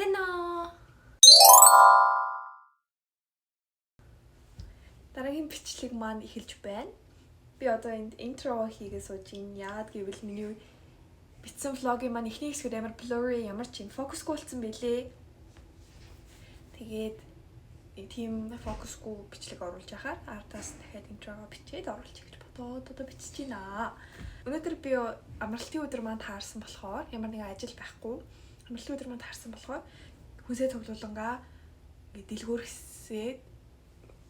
Сэно. Дараагийн бичлэг маань эхэлж байна. Би одоо энд интро хийгээ сууж ин. Яагаад гэвэл миний бичсэн влогийн маань эхний хэсгүүд амар blurry, ямар ч юм фокусгүй болсон байлээ. Тэгээд тийм фокусгүй бичлэг оруулж яхаар артаас дахиад интрого бичээд оруулж гэж бодоод одоо бичиж байна. Өнөөдөр би амралтын өдөр маань таарсан болохоор ямар нэгэн ажил байхгүй. Амралтын өдөр маань таарсан болохоор хүнсээ цуглуулангаа дэлгүүр хэсээд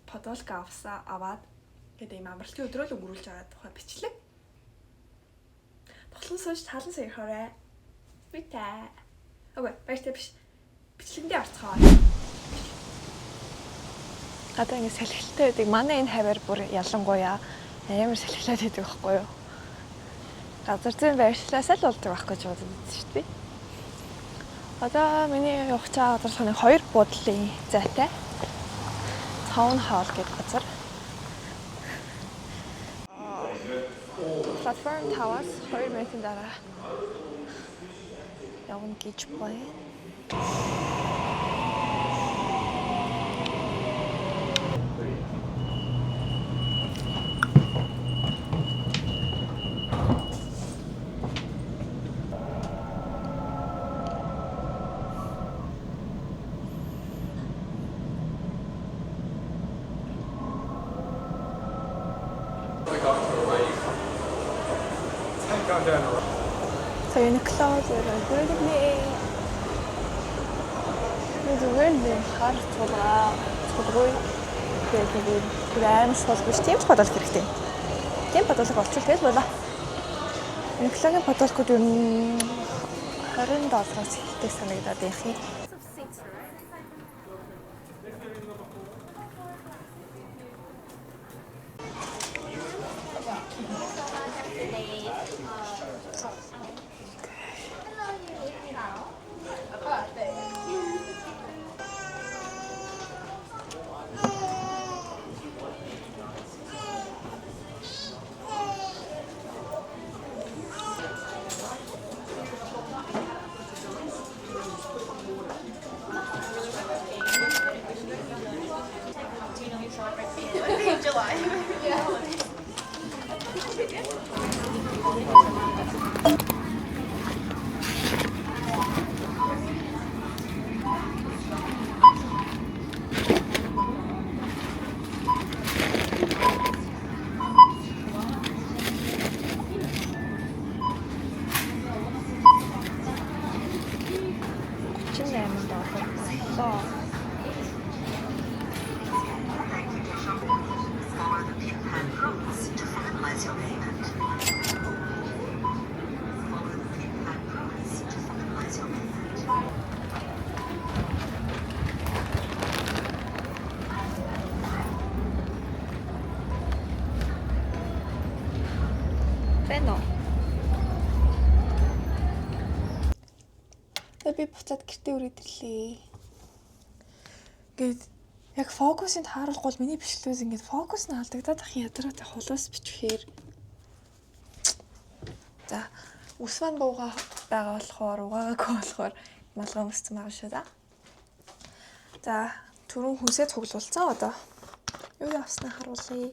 подолк аваад тэгээд ийм амралтын өдрөө л өнгөрүүлж байгаа тухай бичлэг. Тоглон сууж талан саяхаарай. Битээ. Окей, баяртай биш. Бичлэгэндээ орцгоо. Одоо ингэ салхилтай байдаг. Манай энэ хавар бүр ялангуяа амар салхилаад байдаг байхгүй юу? Газар зүйн байршлаас л болдог байх гэж бодож байна шүү дээ. Одоо миний явах цаа газар хоёр буудлын зайтай. Town Hall гэдэг газар. Платформ таваас 2 минутын дараа явна гэж байна. So Uniqlo really зүгээр хар цулгуй тэгээд грэм шууд биш тийм бодол хэрэгтэй. Тийм бодолыг олчих тэгэл болоо. Uniqlo-гийн бодолкууд ер нь $20-аас эхэлдэг санагдаад байх юм. Би буцаад гэртээ үргэлжлээ. Ингээд яг фокусыг тааруулах бол миний бичлэгээс ингээд фокус нь алдагдаад ах ядараатай холоос бичвэхээр. За, ус маань буугаа байгаа болохоор угаагаагүй болохоор малгай өмссөн байгаа шүү да. За, түрүүн хүнсээ цуглуулсан одоо. Юу авснаа харуулъя.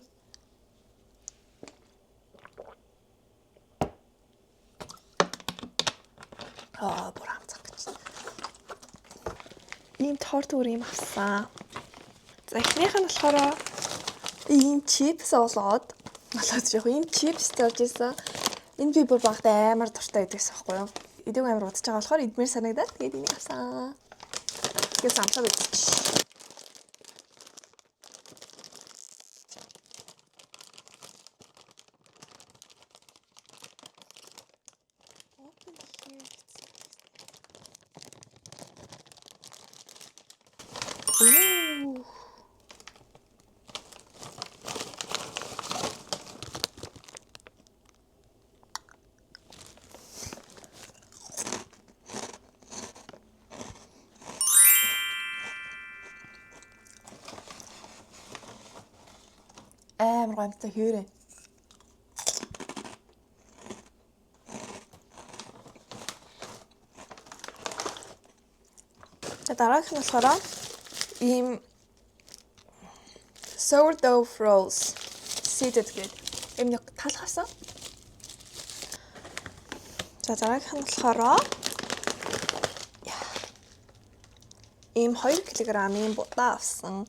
Бүр амцах гэж. Ийм торт өөр юм авсан. За эхнийх нь болохоор ийм чипс олоод яг ийм чипс тавьж исэн. Энэ би бүр багтаа амар дуртай байдагсан байхгүй юу? Эдэг амар удаж байгаа болохоор идмээр санагдаад тэгээд энийг авсан. Тэгээд самсаад үзчих. Амар гомдтой хөөрэ. Дараагийнх нь болохоор ийм sourdough rolls seeded гэдэг юм нэг талхасан. За дараагийнх нь болохоор ийм 2 кг-ийн будаа авсан.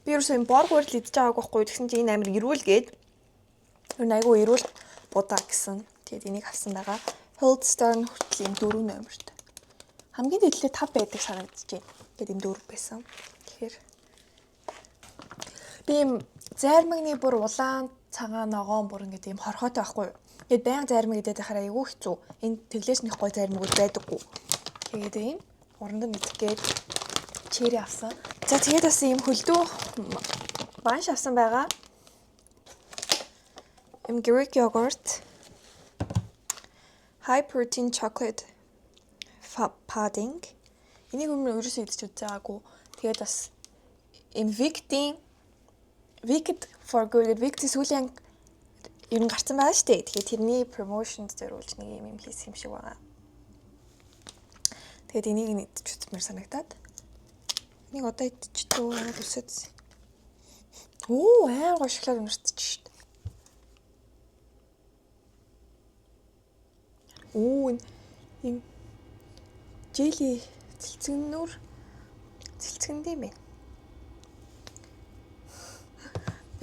Би ерөөсөө юм боргоор л идэж байгаагүй байхгүй. Тэгсэн чинь энэ амар эрүүл гээд айгүй эрүүл будаа гэсэн. Тэгээд энийг авсан байгаа. Holstein хүртэл юм 4 номерт. Хамгийн дээдлээ 5 байдаг санагдчихэв. Тэгээд юм 4 байсан. Тэгэхээр би юм зайрмагны бүр улаан цагаан ногоон бүр ингээд юм хорхоотой байхгүй юу. Тэгээд баян зайрмаг идээд байхаараа айгүй хэцүү. Энэ тэглээсних гой зайрмагуд байдаггүй. Тэгээд ийм уранд нь идэх гээд черри авсан. За тэгээд бас ийм хөлдөө банш авсан байгаа. Им Greek yogurt, high protein chocolate pudding. Энийг өмнө ерөөсөө идэж үзээгүй. Тэгээд бас им Wicked for good. Wicked сүүлийн ер нь гарсан байгаа шүү дээ. Тэгэхээр тэрний promotions зориулж нэг юм хийсэн юм шиг байна. Тэгээд энийг нь идэж үзмээр санагдаад. Энийг одоо идчихдөө яагаад үсэдсэн. Оо, амар гоё шоколад өнөртөж шүү дээ. Оо, юм жели цэлцгэн юм бэ.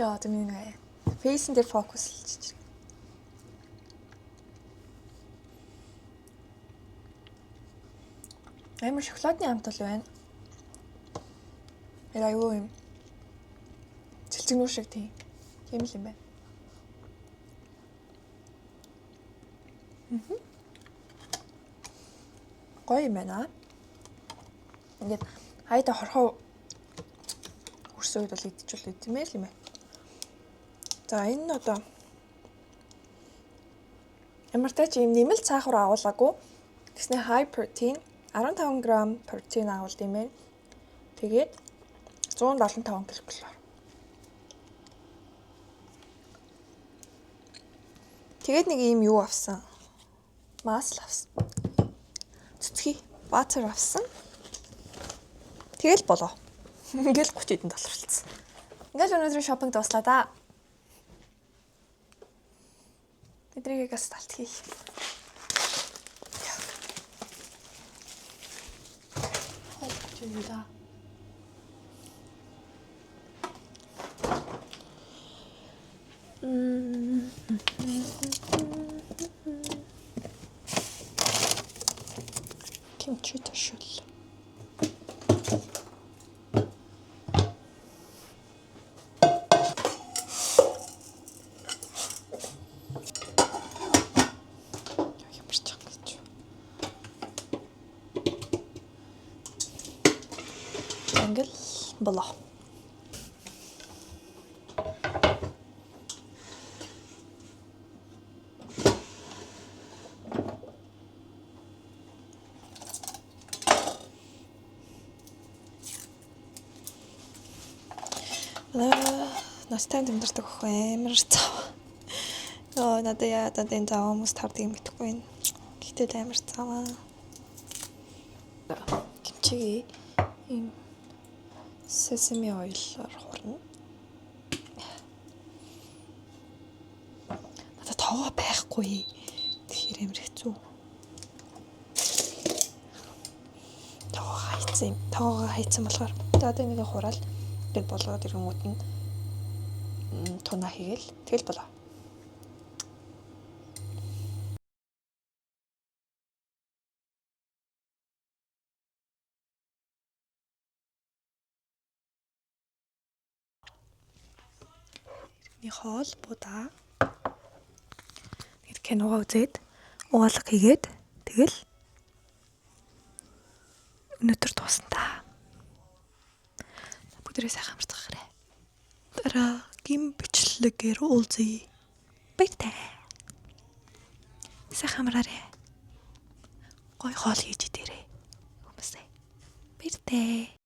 Яа, тийм нэг фейсэн дээр фокуслж. Амар шоколадны амтал байна. Айгүй юм. Цэлцгэнүүр шиг тийм л юм байна. Гоё юм байна. Ингээд хайда хорхоо хөрсөн үед бол идчихвэл идэмээр л юм байна. За энэ нь одоо ямартай ч юм нэмэлт сахар агуулгаагүй. Тэгснэ high protein 15 г протеин агуулд юм байна. Тэгээд 175 ккал. Тэгээд нэг ийм юу авсан. Масл авсан. Цэцгий butter авсан. Тэгэл болоо. Ингээл 30 хэдэн долларлцсан. Ингээл өнөөдрийн шопинг дуслаа да. Эдрийг гас талт хийх. Хойчууда. Kimchi ташул. Англ болоо. Настай тэмдэрдэг ах амар цав. Надад яагаад энэ цав хүмүүс тавдгийг мэдэхгүй байна. Гэхдээ амар цаваа. Кимчиг ийм sesame oil-оор хурна. Надад тоогоо байхгүй. Тэгэхээр амар хэцүү. Тоогоо хайцсан болохоор одоо энийг хураал. Тэгэл болгоод ирэнгүүт нь туна хийгээл тэгэл болоо. Иргэний хоол будаа. Нэг киногоо үзээд угаалга хийгээд тэгэл өнөөдөр дуусна та. Бүгдээ сайхан амарцгаарай. Дараагийн бичлэгээр уулзъя. Баяртай. Сайхан амраарай. Гой хоол хийж идээрэй. Хүмүүсээ. Баяртай.